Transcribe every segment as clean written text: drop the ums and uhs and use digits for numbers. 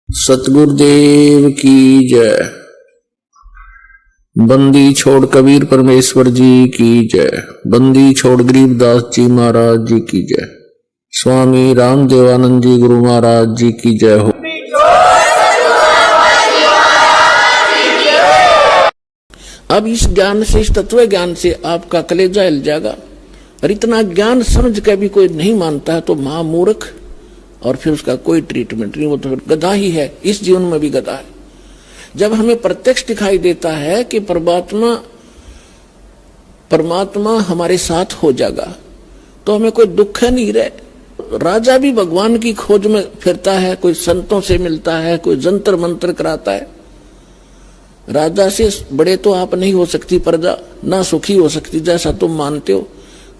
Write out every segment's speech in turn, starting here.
सतगुरुदेव की जय। बंदी छोड़ कबीर परमेश्वर जी की जय। बंदी छोड़ गरीबदास जी महाराज जी की जय। स्वामी रामदेवानंद जी गुरु महाराज जी की जय हो। अब इस ज्ञान से, इस तत्व ज्ञान से आपका कलेजा हिल जाएगा। और इतना ज्ञान समझ के भी कोई नहीं मानता है तो महामूर्ख, और फिर उसका कोई ट्रीटमेंट नहीं, वो तो फिर गधा ही है। इस जीवन में भी गधा है। जब हमें प्रत्यक्ष दिखाई देता है कि परमात्मा हमारे साथ हो जाएगा तो हमें कोई दुख नहीं रहे। राजा भी भगवान की खोज में फिरता है, कोई संतों से मिलता है, कोई जंतर मंत्र कराता है। राजा से बड़े तो आप नहीं हो सकती प्रजा, ना सुखी हो सकती जैसा तुम मानते हो।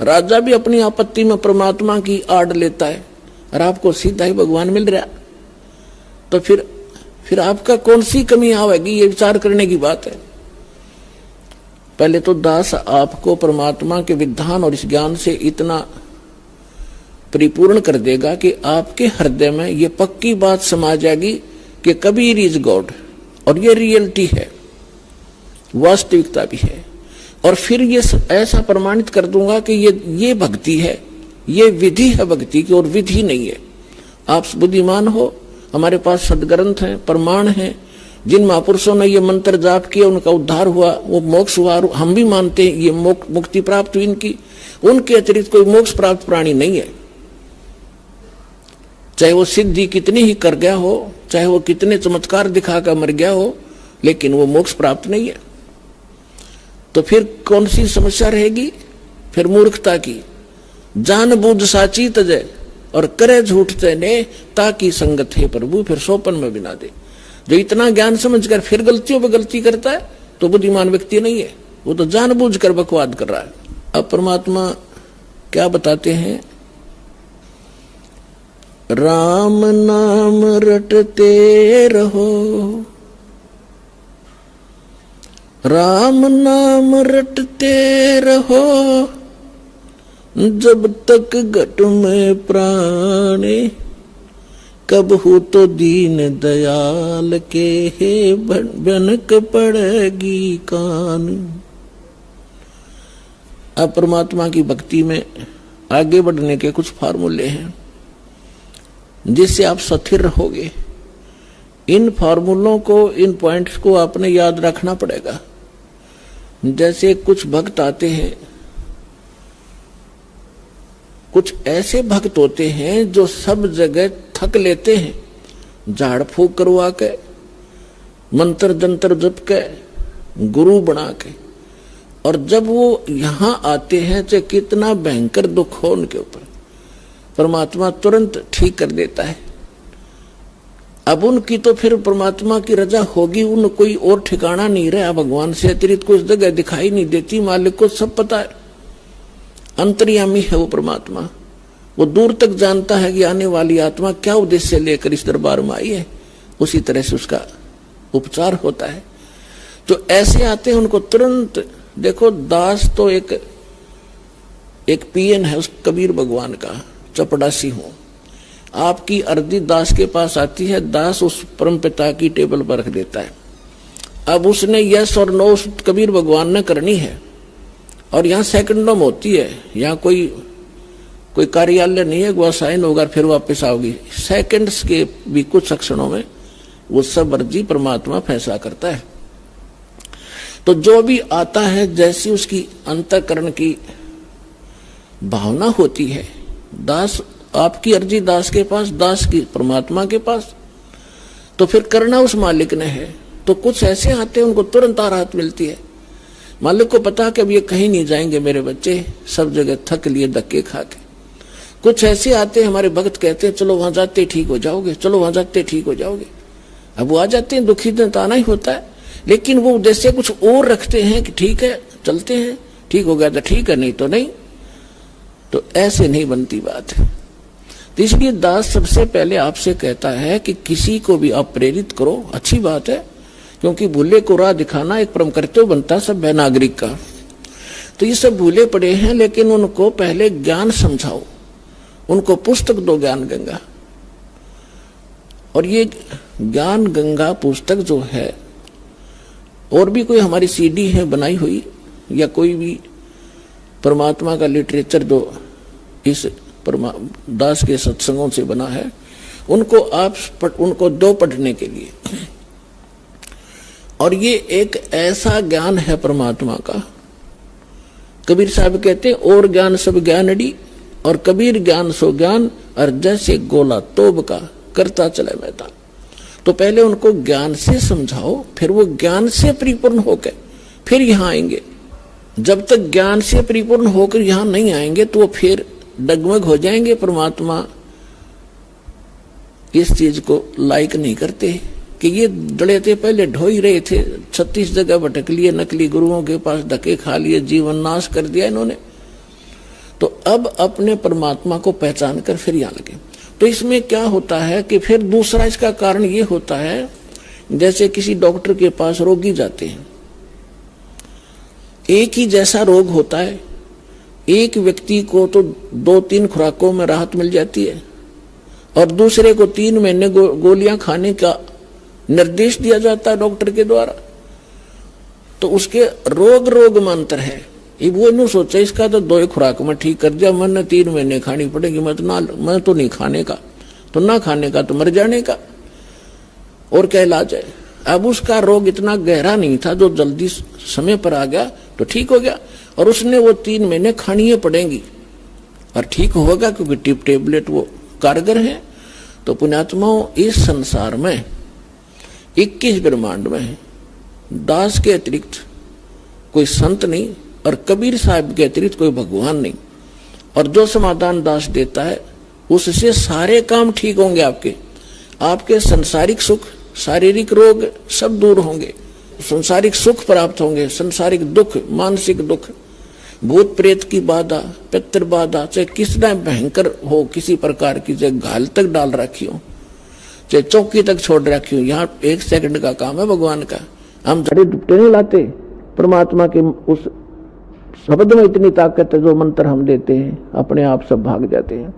राजा भी अपनी आपत्ति में परमात्मा की आड़ लेता है और आपको सीधा ही भगवान मिल रहा, तो फिर आपका कौन सी कमी आवेगी, ये विचार करने की बात है। पहले तो दास आपको परमात्मा के विधान और इस ज्ञान से इतना परिपूर्ण कर देगा कि आपके हृदय में ये पक्की बात समा जाएगी कि कबीर इज गॉड, और ये रियलिटी है, वास्तविकता भी है। और फिर ये ऐसा प्रमाणित कर दूंगा कि ये भक्ति है, ये विधि है भक्ति की, और विधि नहीं है। आप बुद्धिमान हो, हमारे पास सदग्रंथ हैं, प्रमाण हैं। जिन महापुरुषों ने ये मंत्र जाप किया उनका उद्धार हुआ, वो मोक्ष हुआ। हम भी मानते हैं ये मुक्ति प्राप्त हुई इनकी। उनके अतिरिक्त कोई मोक्ष प्राप्त प्राणी नहीं है। चाहे वो सिद्धि कितनी ही कर गया हो, चाहे वो कितने चमत्कार दिखाकर मर गया हो, लेकिन वो मोक्ष प्राप्त नहीं है। तो फिर कौन सी समस्या रहेगी? फिर मूर्खता की। जान बूझ साची तजय और करे झूठ तने, ताकि संगत है प्रभु फिर सोपन में बिना दे। जो इतना ज्ञान समझकर फिर गलतियों पे गलती करता है तो बुद्धिमान व्यक्ति नहीं है, वो तो जानबूझकर बकवाद कर रहा है। अब परमात्मा क्या बताते हैं? राम नाम रटते रहो, राम नाम रटते रहो, जब तक घट में प्राणे, कब हो तो दीन दयाल के हे बनक पड़ेगी कान। अब परमात्मा की भक्ति में आगे बढ़ने के कुछ फार्मूले हैं जिससे आप स्थिर रहोगे। इन फार्मूलों को, इन पॉइंट्स को आपने याद रखना पड़ेगा। जैसे कुछ भक्त आते हैं, कुछ ऐसे भक्त होते हैं जो सब जगह थक लेते हैं, झाड़ फूक करवा के, मंत्र जंतर जप के, गुरु बना के, और जब वो यहां आते हैं चाहे कितना भयंकर दुख हो उनके ऊपर, परमात्मा तुरंत ठीक कर देता है। अब उनकी तो फिर परमात्मा की रजा होगी, उन कोई और ठिकाना नहीं रहा, भगवान से अतिरिक्त कुछ जगह दिखाई नहीं देती। मालिक को सब पता है, अंतर्यामी है वो परमात्मा। वो दूर तक जानता है कि आने वाली आत्मा क्या उद्देश्य लेकर इस दरबार में आई है, उसी तरह से उसका उपचार होता है। तो ऐसे आते हैं, उनको तुरंत देखो। दास तो एक पीएन है उस कबीर भगवान का, चपड़ासी हूं। आपकी अर्जी दास के पास आती है, दास उस परम पिता की टेबल पर रख देता है। अब उसने यस और नो उस कबीर भगवान ने करनी है, और यहाँ सेकंडों में होती है। यहाँ कोई कार्यालय नहीं है, वह साइन होगा फिर वापस आओगी। सेकंड्स के भी कुछ क्षणों में वो सब अर्जी परमात्मा फैसला करता है। तो जो भी आता है, जैसी उसकी अंतःकरण की भावना होती है, दास आपकी अर्जी दास के पास, दास की परमात्मा के पास, तो फिर करना उस मालिक ने है। तो कुछ ऐसे आते हैं उनको तुरंत राहत मिलती है। मालिक को पता कि अब ये कहीं नहीं जाएंगे मेरे बच्चे, सब जगह थक लिए धक्के खा के। कुछ ऐसे आते हैं, हमारे भक्त कहते हैं चलो वहां जाते ठीक हो जाओगे, चलो वहां जाते ठीक हो जाओगे। अब वो आ जाते हैं, दुखी दिन तो आना ही होता है, लेकिन वो उद्देश्य कुछ और रखते हैं कि ठीक है चलते हैं, ठीक हो गया तो ठीक है, नहीं तो नहीं। तो ऐसे नहीं बनती बात है। तो इसलिए दास सबसे पहले आपसे कहता है कि किसी को भी आप प्रेरित करो, अच्छी बात है, क्योंकि भूले को राह दिखाना एक परम कर्तव्य बनता है सभ्य नागरिक का। तो ये सब भूले पड़े हैं, लेकिन उनको पहले ज्ञान समझाओ, उनको पुस्तक दो ज्ञान गंगा। और ये ज्ञान गंगा पुस्तक जो है, और भी कोई हमारी सीडी है बनाई हुई, या कोई भी परमात्मा का लिटरेचर जो इस दास के सत्संगों से बना है, उनको दो पढ़ने के लिए। और ये एक ऐसा ज्ञान है परमात्मा का। कबीर साहब कहते हैं, और ज्ञान सब ज्ञानड़ी, और कबीर ज्ञान सो ज्ञान, और जैसे गोला तोब का करता चले मैदान। तो पहले उनको ज्ञान से समझाओ, फिर वो ज्ञान से परिपूर्ण होकर फिर यहां आएंगे। जब तक ज्ञान से परिपूर्ण होकर यहां नहीं आएंगे तो वो फिर डगमग हो जाएंगे। परमात्मा इस चीज को लाइक नहीं करते कि ये डले थे, पहले ढो ही रहे थे, 36 जगह भटक लिए, नकली गुरुओं के पास धक्के खा लिए, जीवन नाश कर दिया इन्होंने। तो अब अपने परमात्मा को पहचान कर फिर यहां लगे। तो इसमें क्या होता है कि फिर दूसरा इसका कारण ये होता है, जैसे किसी डॉक्टर के पास रोगी जाते हैं, एक ही जैसा रोग होता है, एक व्यक्ति को तो 2-3 खुराकों में राहत मिल जाती है, और दूसरे को 3 महीने गोलियां खाने का निर्देश दिया जाता है डॉक्टर के द्वारा। तो उसके रोग में अंतर है। ये वो नहीं सोचा इसका तो 2 खुराक में ठीक कर दिया, मैंने 3 महीने खानी पड़ेगी, मैं तो नहीं खाने का, तो ना खाने का तो मर जाने का, और क्या इलाज है। अब उसका रोग इतना गहरा नहीं था, जो जल्दी समय पर आ गया तो ठीक हो गया, और उसने वो 3 महीने खानी पड़ेंगी और ठीक होगा, क्योंकि टेबलेट वो कारगर है। तो पुण्यात्माओं, इस संसार में 21 ब्रह्मांड में दास के अतिरिक्त कोई संत नहीं, और कबीर साहब के अतिरिक्त कोई भगवान नहीं। और जो समाधान दास देता है उससे सारे काम ठीक होंगे। आपके संसारिक सुख, शारीरिक रोग सब दूर होंगे, संसारिक सुख प्राप्त होंगे, संसारिक दुख, मानसिक दुख, भूत प्रेत की बाधा, पितृ बाधा, चाहे कितना भयंकर हो, किसी प्रकार की, चाहे घायल तक डाल रखी हो, चाहे चौकी तक छोड़ रखी हो, यहाँ 1 सेकंड का काम है भगवान का। हम जड़े दुपटे नहीं लाते, परमात्मा के उस शब्द में इतनी ताकत है, जो मंत्र हम देते हैं अपने आप सब भाग जाते हैं।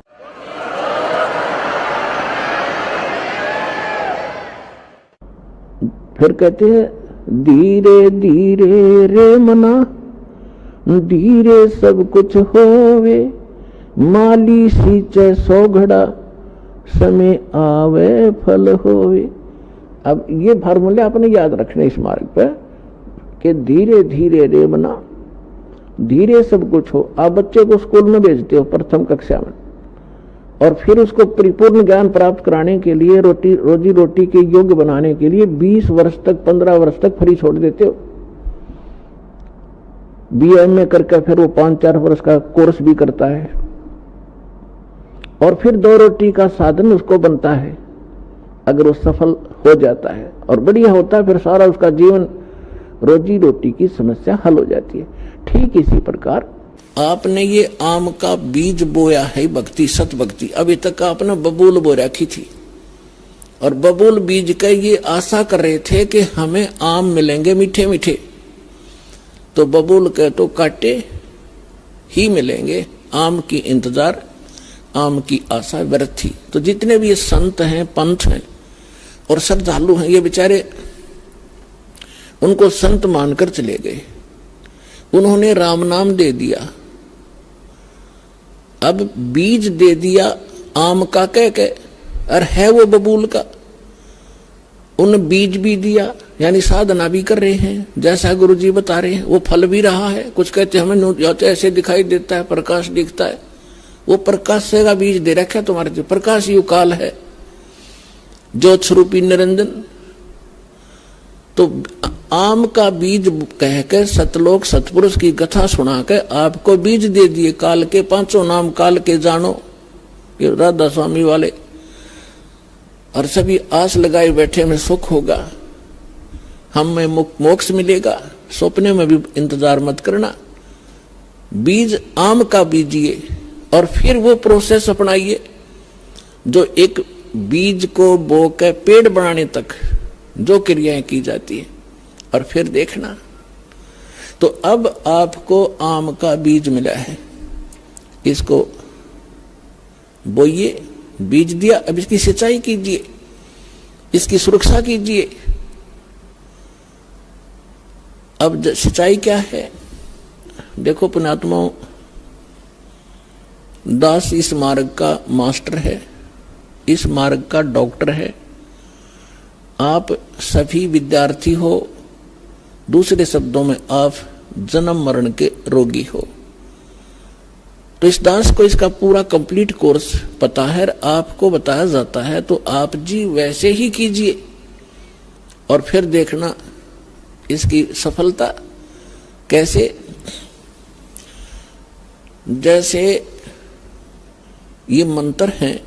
फिर कहते हैं, धीरे धीरे रे मना, धीरे सब कुछ होवे, माली सींचे 100 घड़ा, समय आवे फल होवे। अब ये फार्मूले आपने याद रखने इस मार्ग पर, कि धीरे धीरे रे मना, धीरे सब कुछ हो। आप बच्चे को स्कूल में भेजते हो प्रथम कक्षा में, और फिर उसको परिपूर्ण ज्ञान प्राप्त कराने के लिए, रोजी रोटी के योग्य बनाने के लिए 20 वर्ष तक, 15 वर्ष तक फ्री छोड़ देते हो। BA करके फिर वो 5-4 वर्ष का कोर्स भी करता है, और फिर 2 रोटी का साधन उसको बनता है। अगर वो सफल हो जाता है और बढ़िया होता है, फिर सारा उसका जीवन रोजी रोटी की समस्या हल हो जाती है। ठीक इसी प्रकार आपने ये आम का बीज बोया है, भक्ति, सत भक्ति। अभी तक आपने बबूल बो रखी थी, और बबूल बीज का ये आशा कर रहे थे कि हमें आम मिलेंगे मीठे मीठे, तो बबूल के तो काटे ही मिलेंगे, आम की इंतजार, आम की आशा व्यर्थ थी। तो जितने भी ये संत हैं, पंथ हैं और श्रद्धालु हैं, ये बेचारे उनको संत मानकर चले गए, उन्होंने राम नाम दे दिया, अब बीज दे दिया आम का कह के, और है वो बबूल का। उन बीज भी दिया, यानी साधना भी कर रहे हैं, जैसा गुरु जी बता रहे हैं, वो फल भी रहा है। कुछ कहते हैं हमें ऐसे दिखाई देता है, प्रकाश दिखता है, वो प्रकाश से का बीज दे रखा है तुम्हारे, प्रकाश यु काल है, ज्योत स्वरूपी निरंजन। तो आम का बीज कह के सतलोक सतपुरुष की कथा सुना के आपको बीज दे दिए, काल के 5 नाम काल के जानो, ये राधा स्वामी वाले, और सभी आस लगाए बैठे में सुख होगा, हमें मोक्ष मिलेगा, सपने में भी इंतजार मत करना। बीज आम का बीजिए, और फिर वो प्रोसेस अपनाइए जो एक बीज को बो के पेड़ बनाने तक जो क्रियाएं की जाती है, और फिर देखना। तो अब आपको आम का बीज मिला है, इसको बोइए, बीज दिया, अब इसकी सिंचाई कीजिए, इसकी सुरक्षा कीजिए। अब सिंचाई क्या है? देखो पुण्यात्माओं, दास इस मार्ग का मास्टर है, इस मार्ग का डॉक्टर है। आप सभी विद्यार्थी हो, दूसरे शब्दों में आप जन्म मरण के रोगी हो। तो इस दास को इसका पूरा कंप्लीट कोर्स पता है, आपको बताया जाता है, तो आप जी वैसे ही कीजिए और फिर देखना इसकी सफलता कैसे। जैसे ये मंत्र हैं,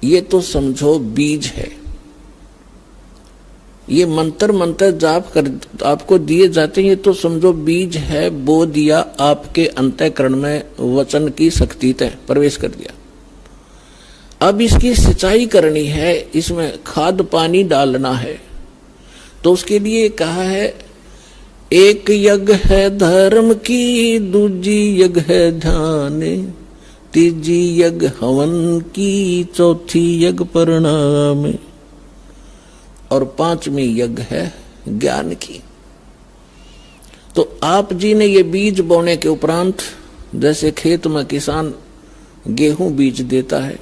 ये तो समझो बीज है। ये मंत्र जाप कर आपको दिए जाते हैं, ये तो समझो बीज है, बो दिया आपके अंतःकरण में, वचन की शक्ति तय प्रवेश कर दिया। अब इसकी सिंचाई करनी है, इसमें खाद पानी डालना है। तो उसके लिए कहा है, एक यज्ञ है धर्म की, दूजी यज्ञ है ध्यान, तीजी यज्ञ हवन की, चौथी यज्ञ परिणाम, और पांचवी यज्ञ है ज्ञान की। तो आप जी ने ये बीज बोने के उपरांत, जैसे खेत में किसान गेहूं बीज देता है,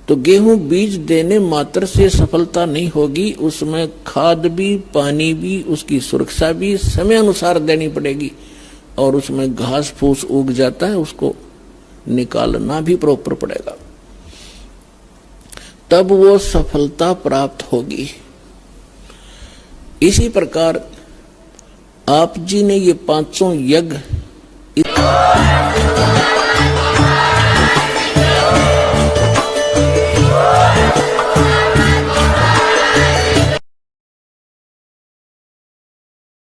तो गेहूं बीज देने मात्र से सफलता नहीं होगी, उसमें खाद भी, पानी भी, उसकी सुरक्षा भी समय अनुसार देनी पड़ेगी। और उसमें घास फूस उग जाता है, उसको निकालना भी प्रॉपर पड़ेगा, तब वो सफलता प्राप्त होगी। इसी प्रकार आप जी ने ये पांचों यज्ञ